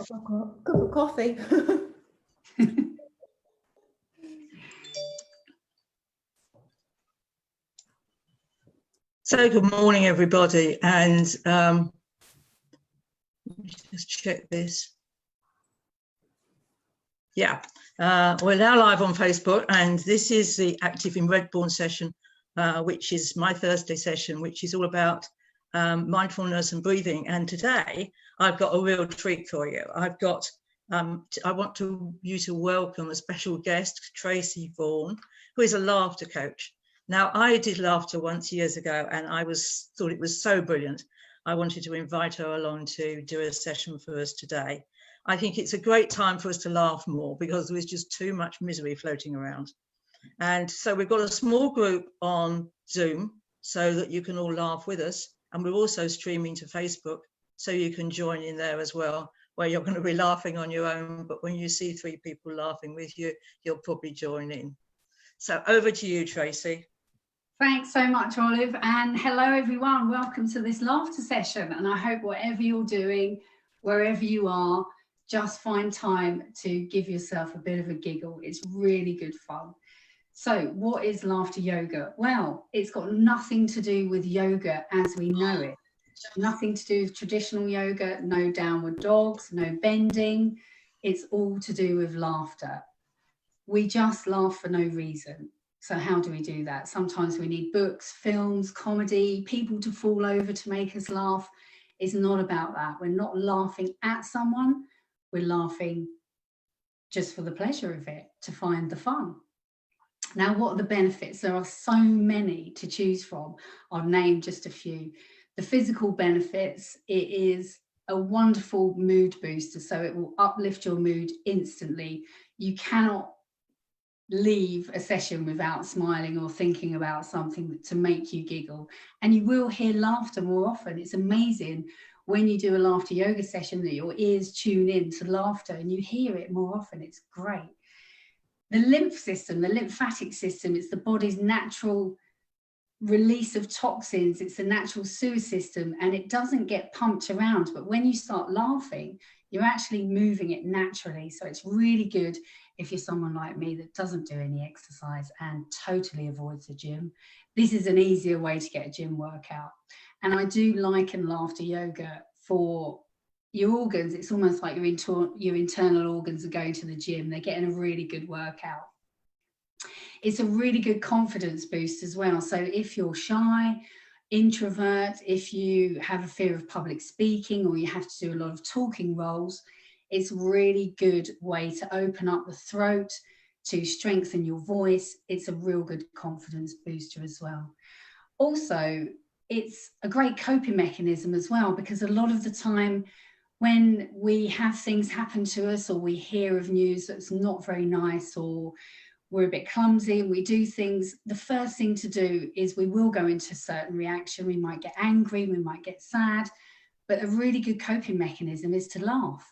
cup of coffee. So good morning, everybody, and let me just check this. Yeah, we're now live on Facebook, and this is the Active in Redbourne session, which is my Thursday session, which is all about mindfulness and breathing. And today I've got a real treat for you. I've got, I want you to welcome a special guest, Tracy Vaughan, who is a laughter coach. Now, I did laughter once years ago, and I thought it was so brilliant. I wanted to invite her along to do a session for us today. I think it's a great time for us to laugh more because there is just too much misery floating around. And so we've got a small group on Zoom so that you can all laugh with us. And we're also streaming to Facebook, so you can join in there as well, where you're going to be laughing on your own. But when you see 3 people laughing with you, you'll probably join in. So over to you, Tracy. Thanks so much, Olive, and hello everyone. Welcome to this laughter session, and I hope whatever you're doing, wherever you are, just find time to give yourself a bit of a giggle. It's really good fun. So what is laughter yoga? Well, it's got nothing to do with yoga as we know it. Nothing to do with traditional yoga, no downward dogs, no bending. It's all to do with laughter. We just laugh for no reason. So how do we do that? Sometimes we need books, films, comedy, people to fall over to make us laugh. It's not about that. We're not laughing at someone. We're laughing just for the pleasure of it, to find the fun. Now, what are the benefits? There are so many to choose from. I've named just a few. The physical benefits, it is a wonderful mood booster. So it will uplift your mood instantly. You cannot leave a session without smiling or thinking about something to make you giggle, and you will hear laughter more often. It's amazing when you do a laughter yoga session that your ears tune in to laughter and you hear it more often. It's great. The lymph system, the lymphatic system, it's the body's natural release of toxins. It's a natural sewer system, and it doesn't get pumped around, but when you start laughing, you're actually moving it naturally. So it's really good if you're someone like me that doesn't do any exercise and totally avoids the gym. This is an easier way to get a gym workout. And I do liken laughter yoga for your organs. It's almost like your internal organs are going to the gym. They're getting a really good workout. It's a really good confidence boost as well. So if you're shy, introvert, if you have a fear of public speaking, or you have to do a lot of talking roles, it's a really good way to open up the throat, to strengthen your voice. It's a real good confidence booster as well. Also, it's a great coping mechanism as well, because a lot of the time when we have things happen to us, or we hear of news that's not very nice, or we're a bit clumsy and we do things, the first thing to do is we will go into a certain reaction. We might get angry, we might get sad, but a really good coping mechanism is to laugh.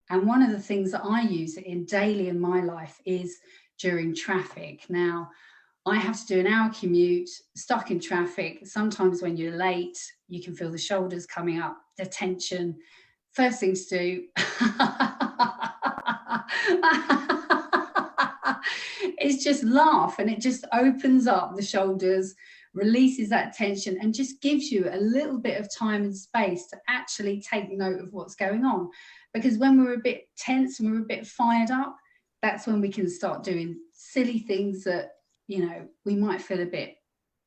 And one of the things that I use in daily in my life is during traffic. Now, I have to do an hour commute, stuck in traffic. Sometimes when you're late, you can feel the shoulders coming up, the tension. First thing to do is just laugh, and it just opens up the shoulders, releases that tension, and just gives you a little bit of time and space to actually take note of what's going on. Because when we're a bit tense and we're a bit fired up, that's when we can start doing silly things that, you know, we might feel a bit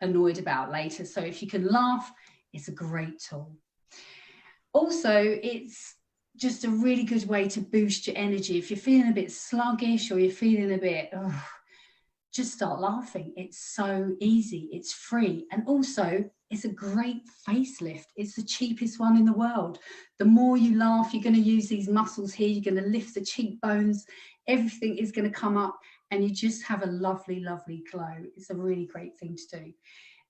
annoyed about later. So if you can laugh, it's a great tool. Also, it's just a really good way to boost your energy. If you're feeling a bit sluggish, or you're feeling a bit, just start laughing. It's so easy, it's free, and also it's a great facelift. It's the cheapest one in the world. The more you laugh, you're going to use these muscles here, you're going to lift the cheekbones, everything is going to come up, and you just have a lovely, lovely glow. It's a really great thing to do.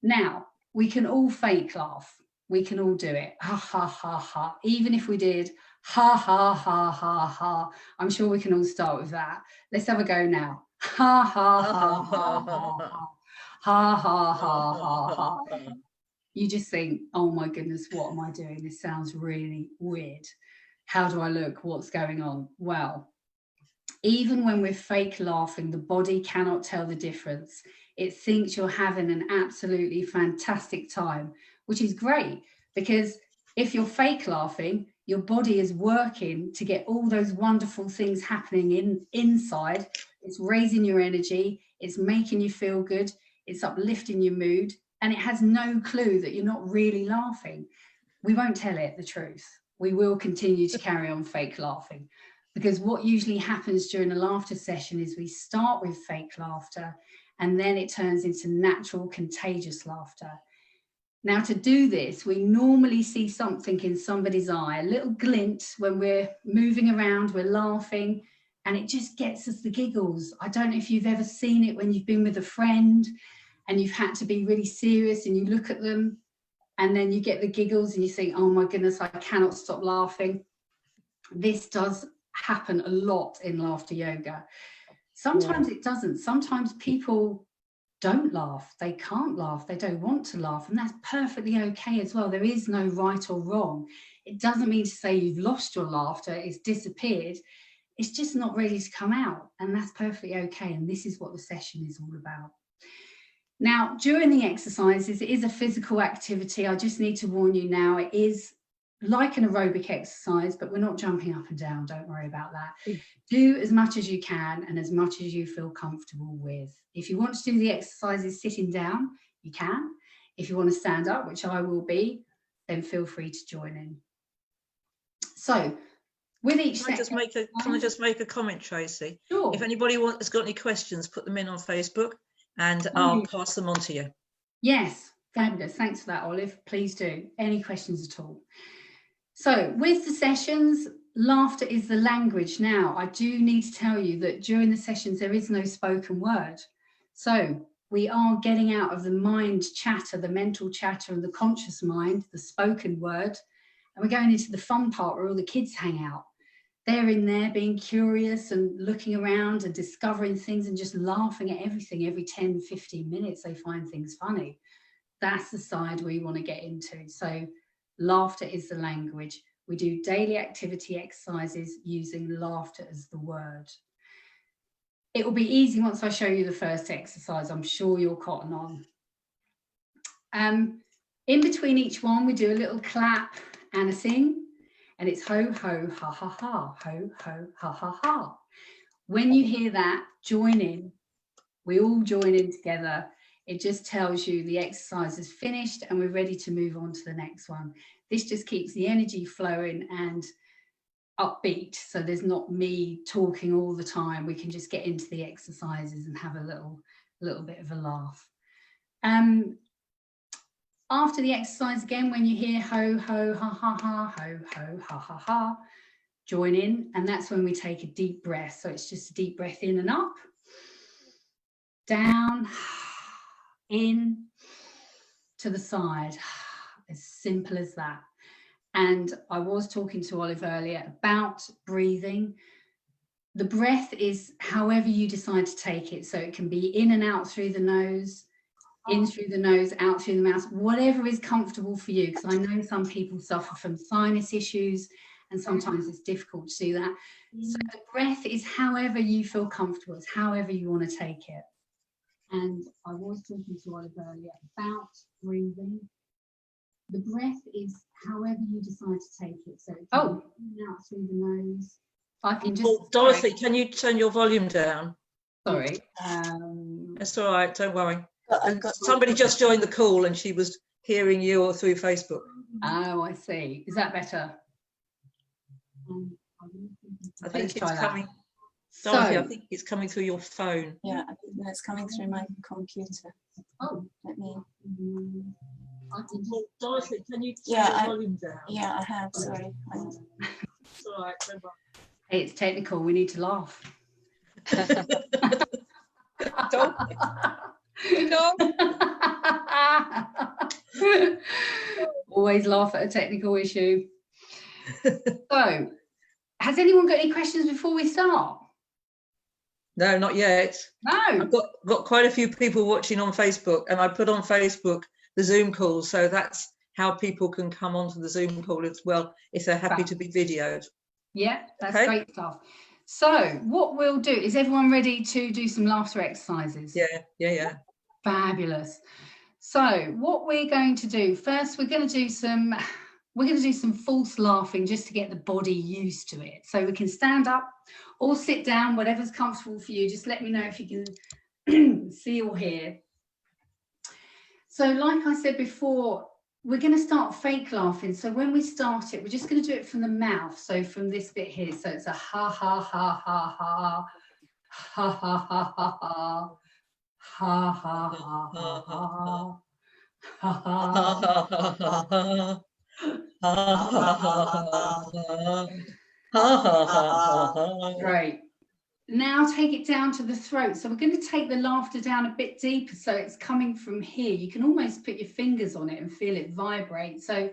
Now, we can all fake laugh. We can all do it. Ha, ha, ha, ha. Even if we did ha, ha, ha, ha, ha. I'm sure we can all start with that. Let's have a go now. Ha, ha, ha, ha, ha, ha. Ha, ha, ha, ha, ha. You just think, oh my goodness, what am I doing? This sounds really weird. How do I look? What's going on? Well, even when we're fake laughing, the body cannot tell the difference. It thinks you're having an absolutely fantastic time, which is great, because if you're fake laughing, your body is working to get all those wonderful things happening inside. It's raising your energy, it's making you feel good, it's uplifting your mood, and it has no clue that you're not really laughing. We won't tell it the truth. We will continue to carry on fake laughing, because what usually happens during a laughter session is we start with fake laughter and then it turns into natural contagious laughter. Now, to do this, we normally see something in somebody's eye, a little glint when we're moving around, we're laughing, and it just gets us the giggles. I don't know if you've ever seen it when you've been with a friend and you've had to be really serious and you look at them and then you get the giggles and you think, oh my goodness, I cannot stop laughing. This does happen a lot in laughter yoga. Sometimes it doesn't. Sometimes people don't laugh, they can't laugh, they don't want to laugh, and that's perfectly okay as well. There is no right or wrong. It doesn't mean to say you've lost your laughter, it's disappeared, it's just not ready to come out, and that's perfectly okay. And this is what the session is all about. Now, during the exercises, it is a physical activity. I just need to warn you now, it is like an aerobic exercise, but we're not jumping up and down, don't worry about that. Do as much as you can and as much as you feel comfortable with. If you want to do the exercises sitting down, you can. If you want to stand up, which I will be, then feel free to join in. So, with each Can I just make a comment, Tracy? Sure. If anybody has got any questions, put them in on Facebook and I'll pass them on to you. Yes, fabulous. Thanks for that, Olive. Please do. Any questions at all? So with the sessions, laughter is the language. Now, I do need to tell you that during the sessions, there is no spoken word. So we are getting out of the mind chatter, the mental chatter and the conscious mind, the spoken word, and we're going into the fun part where all the kids hang out. They're in there being curious and looking around and discovering things and just laughing at everything. Every 10, 15 minutes, they find things funny. That's the side we want to get into. So laughter is the language. We do daily activity exercises using laughter as the word. It will be easy once I show you the first exercise. I'm sure you'll cotton on. In between each one, we do a little clap and a sing, and it's ho, ho, ha, ha, ha, ho, ho, ha, ha, ha. When you hear that, join in. We all join in together. It just tells you the exercise is finished and we're ready to move on to the next one. This just keeps the energy flowing and upbeat. So there's not me talking all the time. We can just get into the exercises and have a little bit of a laugh. After the exercise again, when you hear ho, ho, ha, ha, ha, ho, ho, ha, ha, ha, join in. And that's when we take a deep breath. So it's just a deep breath in and up, down, in, to the side, as simple as that. And I was talking to Olive earlier about breathing. The breath is however you decide to take it. So it can be in and out through the nose, in through the nose, out through the mouth, whatever is comfortable for you. Because I know some people suffer from sinus issues and sometimes it's difficult to do that. So the breath is however you feel comfortable. It's however you want to take it. And I was talking to Olive earlier about breathing. The breath is however you decide to take it. So it's in and out through the nose. I can just. Oh, Dorothy, can you turn your volume down? Sorry. That's all right. Don't worry. Somebody just joined the call and she was hearing you or through Facebook. Oh, I see. Is that better? I think it's coming. Dorothy, I think it's coming through your phone. Yeah, I think it's coming through my computer. Oh, let me. Well, Dorothy, can you turn your volume down? Yeah, I have. Sorry. It's all right. Don't worry. Hey, it's technical. We need to laugh. Always laugh at a technical issue. So, has anyone got any questions before we start? No, not yet. No. I've got quite a few people watching on Facebook, and I put on Facebook the Zoom call, so that's how people can come onto the Zoom call as well if they're happy to be videoed. Yeah, that's Okay. great stuff. So what we'll do, is everyone ready to do some laughter exercises? Yeah. Fabulous. So what we're going to do first, we're going to do some false laughing just to get the body used to it. So we can stand up or sit down, whatever's comfortable for you. Just let me know if you can see or hear. So like I said before, we're going to start fake laughing. So when we start it, we're just going to do it from the mouth. So from this bit here. So it's a ha, ha, ha, ha, ha, ha, ha, ha, ha, ha. Ha ha ha ha ha ha ha. Great. Now take it down to the throat. So we're going to take the laughter down a bit deeper. So it's coming from here. You can almost put your fingers on it and feel it vibrate. So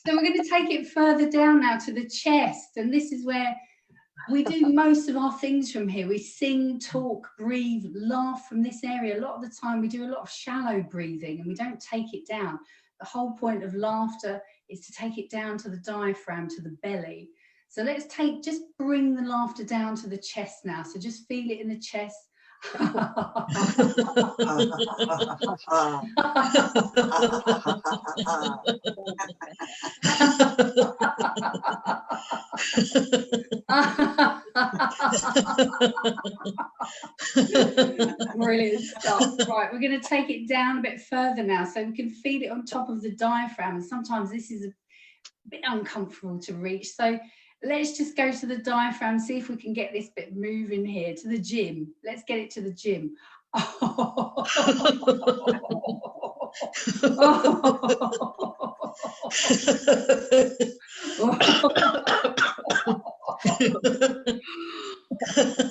So we're going to take it further down now to the chest, and this is where we do most of our things from here. We sing, talk, breathe, laugh from this area. A lot of the time we do a lot of shallow breathing and we don't take it down. The whole point of laughter is to take it down to the diaphragm, to the belly. So let's just bring the laughter down to the chest now. So just feel it in the chest. Brilliant stuff. Right, we're going to take it down a bit further now so we can feel it on top of the diaphragm. And sometimes this is a bit uncomfortable to reach. So let's just go to the diaphragm, see if we can get this bit moving here to the gym. Let's get it to the gym.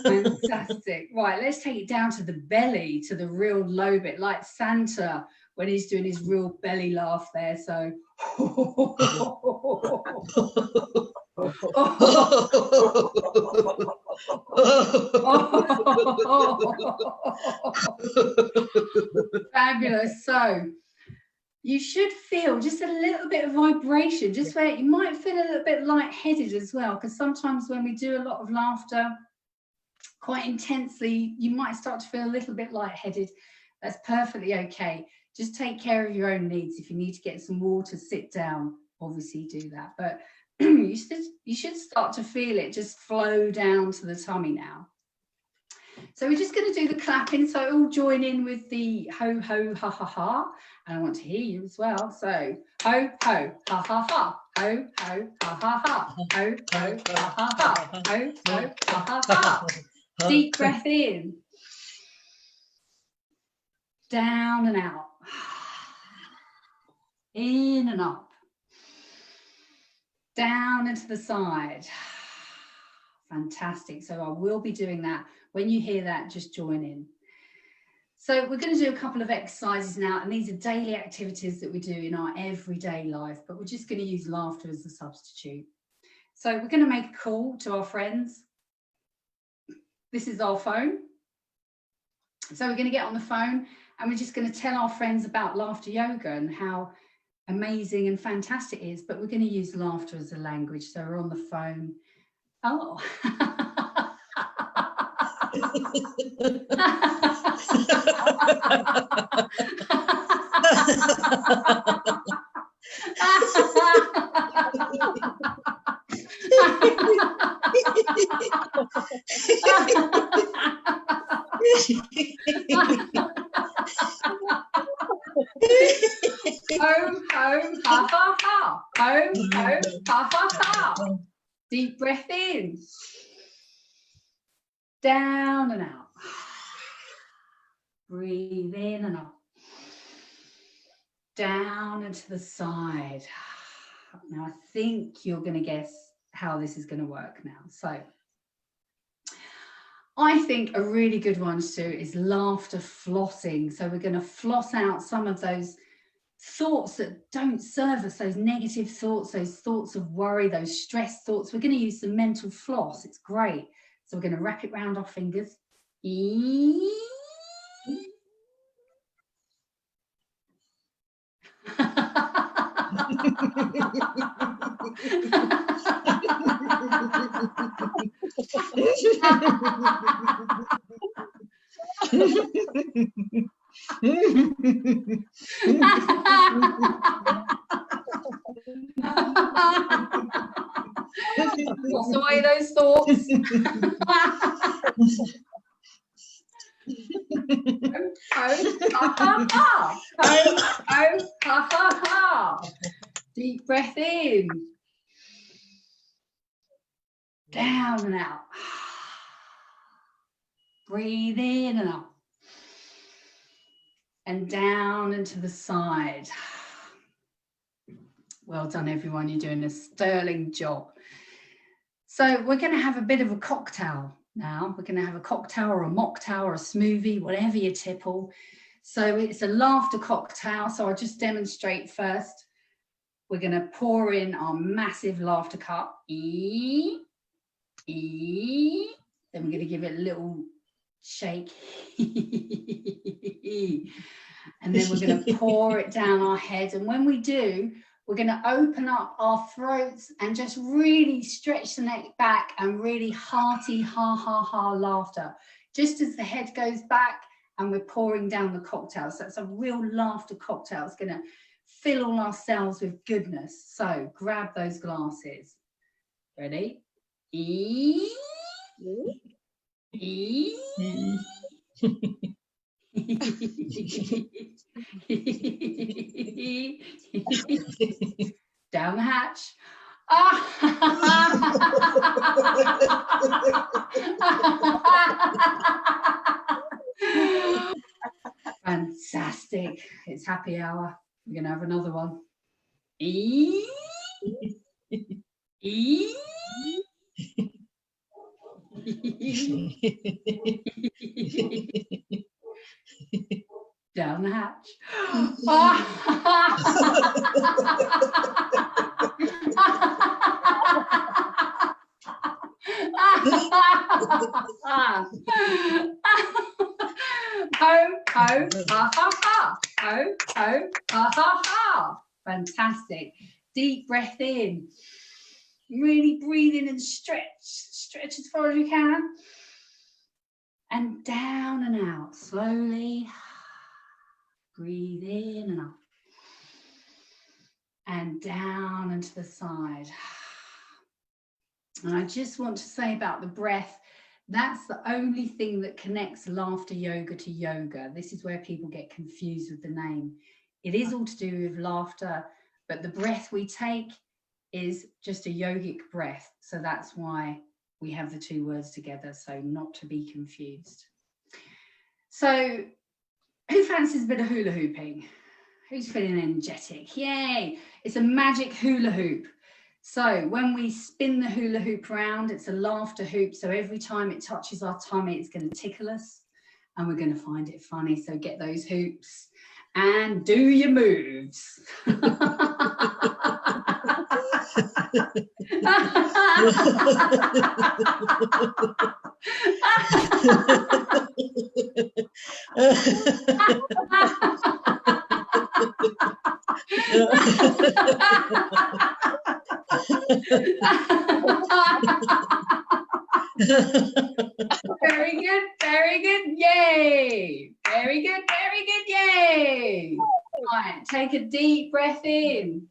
Fantastic. Right, let's take it down to the belly, to the real low bit, like Santa when he's doing his real belly laugh there. So fabulous. So you should feel just a little bit of vibration, just where you might feel a little bit lightheaded as well, because sometimes when we do a lot of laughter quite intensely, you might start to feel a little bit lightheaded. That's perfectly okay. Just take care of your own needs. If you need to get some water, sit down, obviously do that. But you should start to feel it just flow down to the tummy now. So we're just going to do the clapping. So all join in with the ho, ho, ha, ha, ha. And I want to hear you as well. So ho, ho, ha, ha, ha. Ho, ho, ha, ha, ha. Ho, ho, ha, ha, ha. Ho, ho, ha, ha, ha. Deep breath in. Down and out. In and up. Down and to the side. Fantastic. So I will be doing that. When you hear that, just join in. So we're going to do a couple of exercises now, and these are daily activities that we do in our everyday life, but we're just going to use laughter as a substitute. So we're going to make a call to our friends. This is our phone. So we're going to get on the phone and we're just going to tell our friends about laughter yoga and how amazing and fantastic it is, but we're going to use laughter as a language. So we're on the phone. Oh. Home, home, ha, ha, ha. Home, home, ha, ha, ha. Deep breath in. Down and out. Breathe in and up. Down and to the side. Now I think you're going to guess how this is going to work now. So I think a really good one to do is laughter flossing. So we're going to floss out some of those thoughts that don't serve us, those negative thoughts, those thoughts of worry, those stress thoughts. We're going to use some mental floss. It's great. So we're going to wrap it round our fingers. What's away those thoughts? Deep breath in, down and out. Breathe in and up, and down and to the side. Well done, everyone. You're doing a sterling job. So we're going to have a bit of a cocktail now. We're going to have a cocktail or a mocktail or a smoothie, whatever you tipple. So it's a laughter cocktail. So I'll just demonstrate first. We're going to pour in our massive laughter cup. Then we're going to give it a little shake. And then we're going to pour it down our head. And when we do, we're going to open up our throats and just really stretch the neck back and really hearty, ha, ha, ha laughter. Just as the head goes back and we're pouring down the cocktail. So it's a real laughter cocktail. It's going to fill all our cells with goodness. So grab those glasses. Ready? Down the hatch. Fantastic. It's happy hour. We're going to have another one. Down the hatch. Ho, ho, ha, ha, ha. Ho, ho, ha, ha, ha. Fantastic. Deep breath in. Really breathe in and stretch. Stretch as far as you can. And down and out. Slowly. Breathe in and up. And down and to the side. And I just want to say about the breath, that's the only thing that connects laughter yoga to yoga. This is where people get confused with the name. It is all to do with laughter, but the breath we take is just a yogic breath. So that's why we have the two words together, so not to be confused. So who fancies a bit of hula hooping? Who's feeling energetic? Yay! It's a magic hula hoop. So when we spin the hula hoop around, it's a laughter hoop. So every time it touches our tummy, it's going to tickle us and we're going to find it funny. So get those hoops and do your moves. Very good, very good, yay! Very good, yay! Right, take a deep breath in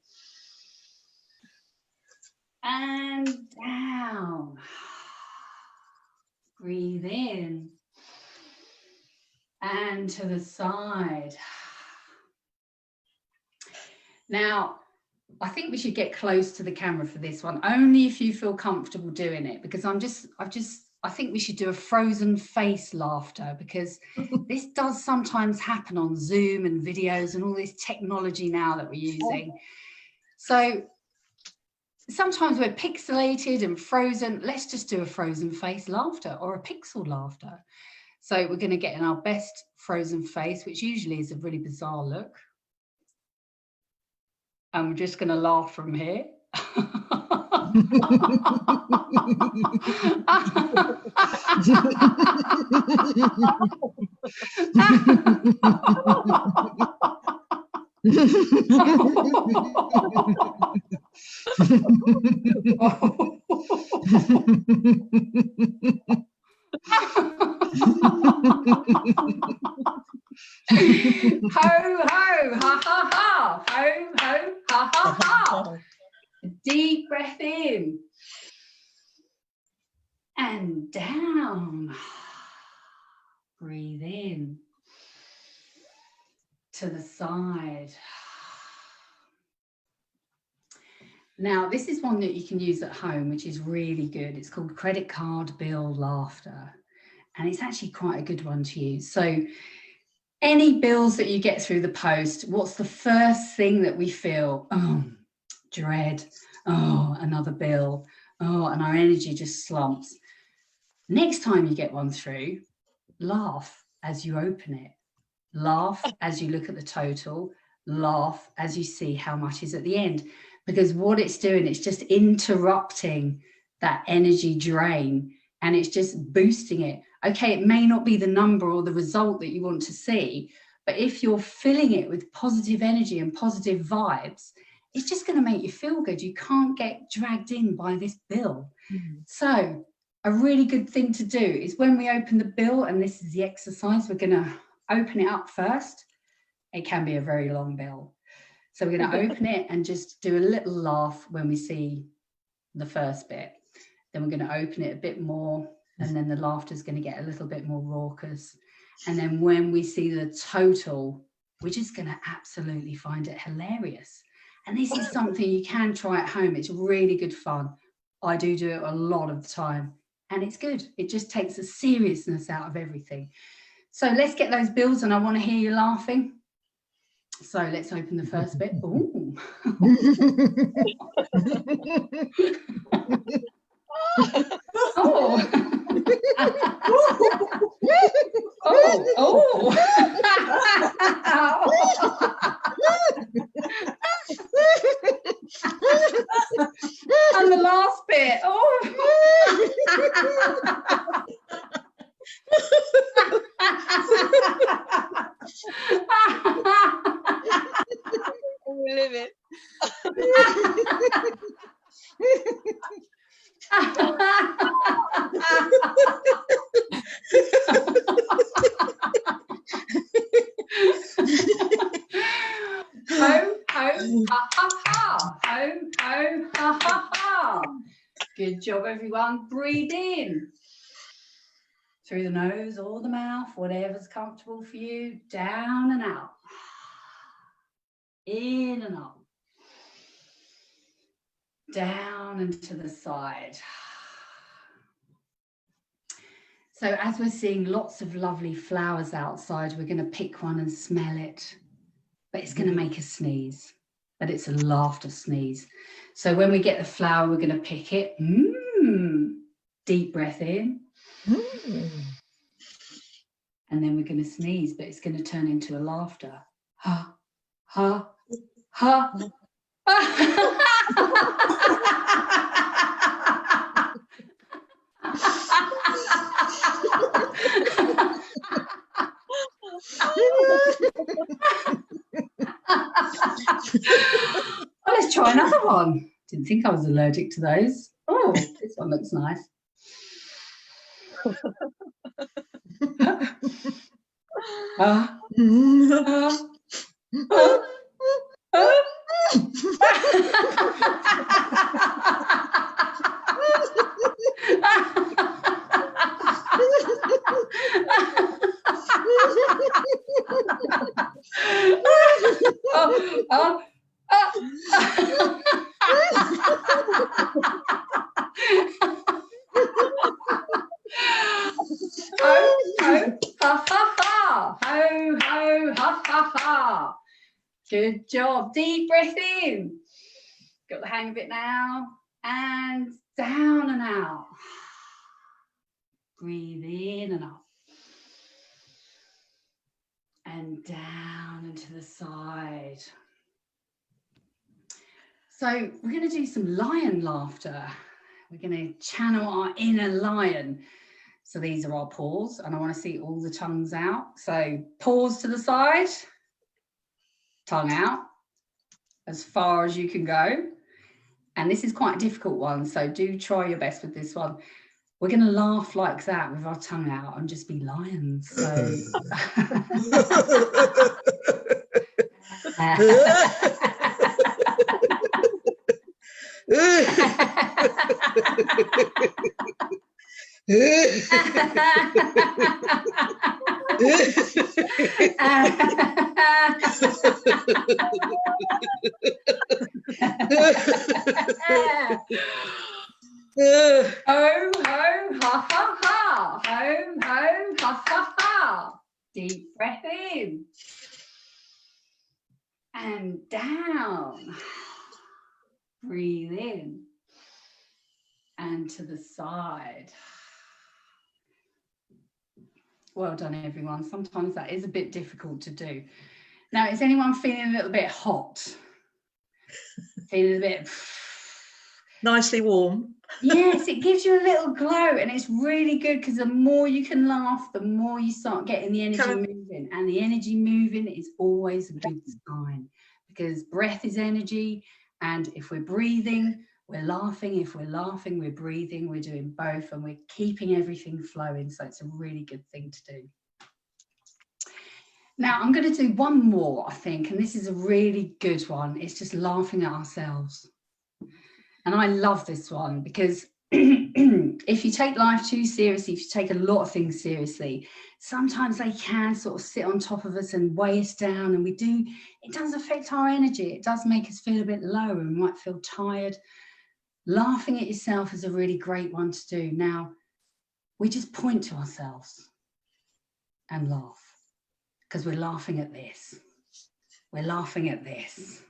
and down. Breathe in and to the side. Now, I think we should get close to the camera for this one, only if you feel comfortable doing it, because I think we should do a frozen face laughter, because this does sometimes happen on Zoom and videos and all this technology now that we're using. So sometimes we're pixelated and frozen. Let's just do a frozen face laughter or a pixel laughter. So we're going to get in our best frozen face, which usually is a really bizarre look. And we're just going to laugh from here. Ho, ho, ha, ha, ha. Ho, ho, ha, ha, ha. Deep breath in. And down. Breathe in. To the side. Now, this is one that you can use at home, which is really good. It's called credit card bill laughter. And it's actually quite a good one to use. So any bills that you get through the post, what's the first thing that we feel? Oh, dread. Oh, another bill. Oh, and our energy just slumps. Next time you get one through, laugh as you open it. Laugh as you look at the total. Laugh as you see how much is at the end. Because what it's doing, it's just interrupting that energy drain and it's just boosting it. Okay, it may not be the number or the result that you want to see, but if you're filling it with positive energy and positive vibes, it's just going to make you feel good. You can't get dragged in by this bill. Mm-hmm. So a really good thing to do is when we open the bill, and this is the exercise, we're going to open it up first. It can be a very long bill. So we're going to open it and just do a little laugh when we see the first bit. Then we're going to open it a bit more, and then the laughter is going to get a little bit more raucous. And then when we see the total, we're just going to absolutely find it hilarious. And this is something you can try at home. It's really good fun. I do it a lot of the time, and it's good. It just takes the seriousness out of everything. So let's get those bills, and I want to hear you laughing. So let's open the first bit. Ooh. Oh. Oh. And the last bit. Oh. We live it. Ho, ho, ha, ha, ha. Ho, ho, ha, ha, ha. Good job, everyone. Breathe in. Through the nose or the mouth, whatever's comfortable for you. Down and out. In and up. Down and to the side. So as we're seeing lots of lovely flowers outside, we're going to pick one and smell it. But it's going to make us sneeze. But it's a laughter sneeze. So when we get the flower, we're going to pick it. Deep breath in. And then we're going to sneeze, but it's going to turn into a laughter. Ha, ha, ha. Well, let's try another one. Didn't think I was allergic to those. Oh, this one looks nice. Good job. Deep breath in. Got the hang of it now. And down and out. Breathe in and up. And down and to the side. So we're going to do some lion laughter. We're going to channel our inner lion. So these are our paws, and I want to see all the tongues out. So paws to the side, tongue out as far as you can go. And this is quite a difficult one, so do try your best with this one. We're going to laugh like that with our tongue out and just be lions. So ho, ho, ha, ha, ha. Ho, ho, ha, ha, ha. Deep breath in. And down. Breathe in. And to the side. Well done, everyone. Sometimes that is a bit difficult to do. Now, is anyone feeling a little bit hot? Feeling a bit... Nicely warm. Yes, it gives you a little glow, and it's really good because the more you can laugh, the more you start getting the energy moving, and the energy moving is always a good sign because breath is energy, and if we're breathing, we're laughing. If we're laughing, we're breathing. We're doing both, and we're keeping everything flowing, so it's a really good thing to do. Now, I'm going to do one more, I think, and this is a really good one. It's just laughing at ourselves. And I love this one because if you take life too seriously, if you take a lot of things seriously, sometimes they can sort of sit on top of us and weigh us down, and it does affect our energy. It does make us feel a bit low and we might feel tired. Laughing at yourself is a really great one to do. Now, we just point to ourselves and laugh because we're laughing at this. We're laughing at this.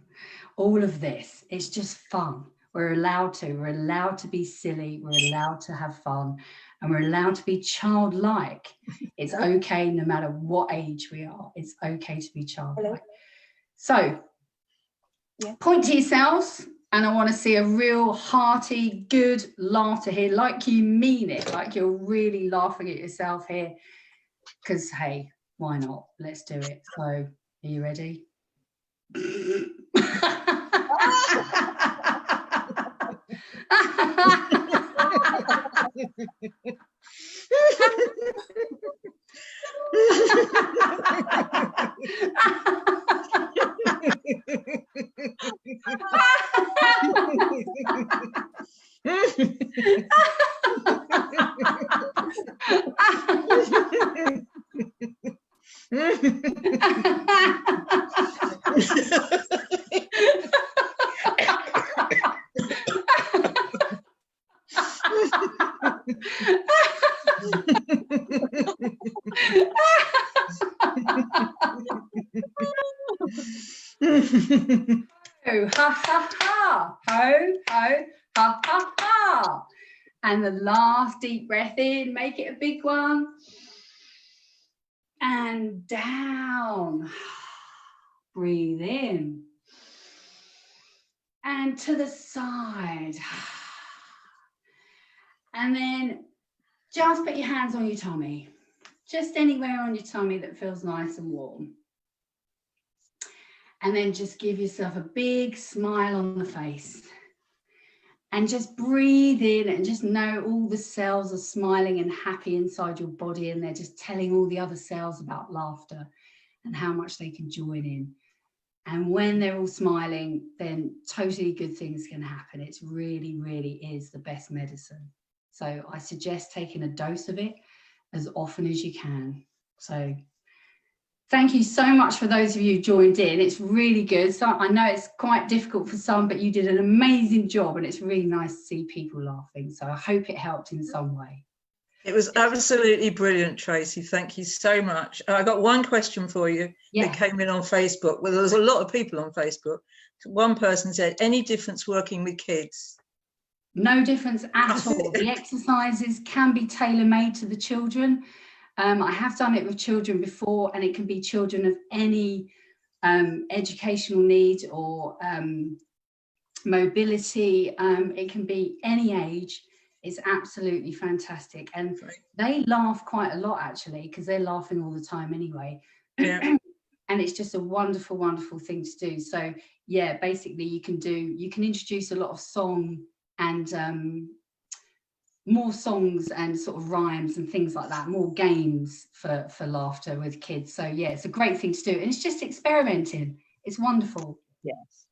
All of this, it's just fun. We're allowed to be silly, we're allowed to have fun, and we're allowed to be childlike. It's okay no matter what age we are, it's okay to be childlike. So, point to yourselves, and I want to see a real hearty, good laughter here, like you mean it, like you're really laughing at yourself here, because hey, why not? Let's do it. So, are you ready? Ho, ha, ha, ha. Ho, ho, ha, ha, ha. And the last deep breath in, make it a big one. And down. Breathe in. And to the side. And then just put your hands on your tummy. Just anywhere on your tummy that feels nice and warm. And then just give yourself a big smile on the face. And just breathe in and just know all the cells are smiling and happy inside your body, and they're just telling all the other cells about laughter and how much they can join in. And when they're all smiling, then totally good things can happen. It's really, really is the best medicine. So I suggest taking a dose of it as often as you can. So thank you so much for those of you who joined in. It's really good. So I know it's quite difficult for some, but you did an amazing job, and it's really nice to see people laughing. So I hope it helped in some way. It was absolutely brilliant, Tracy. Thank you so much. I got one question for you that came in on Facebook. Well, there was a lot of people on Facebook. One person said, any difference working with kids? No difference at all. The exercises can be tailor-made to the children. I have done it with children before, and it can be children of any educational need or mobility. It can be any age. It's absolutely fantastic. And they laugh quite a lot, actually, because they're laughing all the time anyway. Yeah. And it's just a wonderful, wonderful thing to do. So yeah, basically you can introduce a lot of song and more songs and sort of rhymes and things like that, more games for laughter with kids. So yeah, it's a great thing to do. And it's just experimenting. It's wonderful. Yes.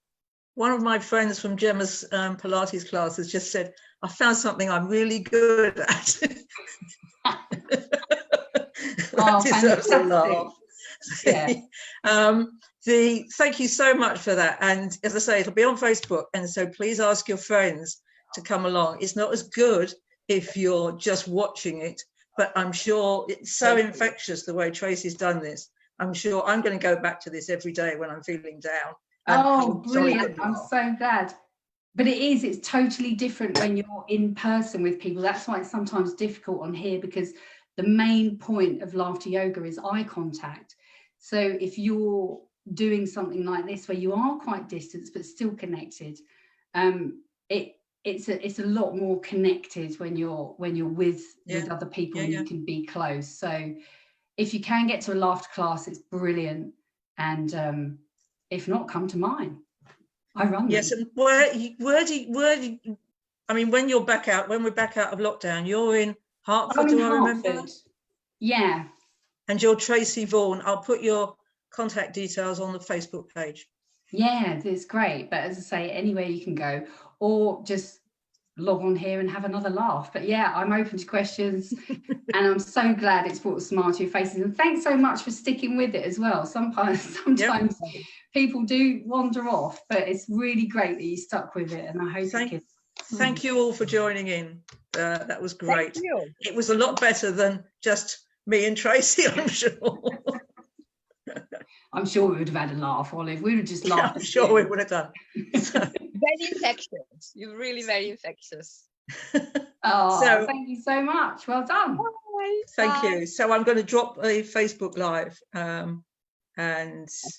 One of my friends from Gemma's Pilates class has just said, I found something I'm really good at. Oh, deserves a fantastic. laugh. Yeah. Thank you so much for that. And as I say, it'll be on Facebook. And so please ask your friends to come along. It's not as good if you're just watching it, but I'm sure it's so infectious the way Tracy's done this. I'm sure I'm going to go back to this every day when I'm feeling down. Oh, brilliant. I'm so glad. But it's totally different when you're in person with people. That's why it's sometimes difficult on here, because the main point of laughter yoga is eye contact. So if you're doing something like this where you are quite distant but still connected, it's a lot more connected when you're with other people and you can be close. So if you can get to a laughter class, it's brilliant. And if not, come to mine. I run them. Yes, and where do you, I mean, when we're back out of lockdown, you're in Hertford, do I remember? Yeah. And you're Tracy Vaughan. I'll put your contact details on the Facebook page. Yeah, it's great. But as I say, anywhere you can go, or just log on here and have another laugh. But yeah, I'm open to questions. And I'm so glad it's brought a smile to your faces. And thanks so much for sticking with it as well. Sometimes people do wander off, but it's really great that you stuck with it. And I hope thank you all for joining in. That was great. It was a lot better than just me and Tracy, I'm sure. I'm sure we would have had a laugh, Olive. We would have just laughed. I'm sure we would have done. Very infectious. You're really very infectious. Oh, thank you so much. Well done. Bye. Thank you. So I'm going to drop a Facebook Live and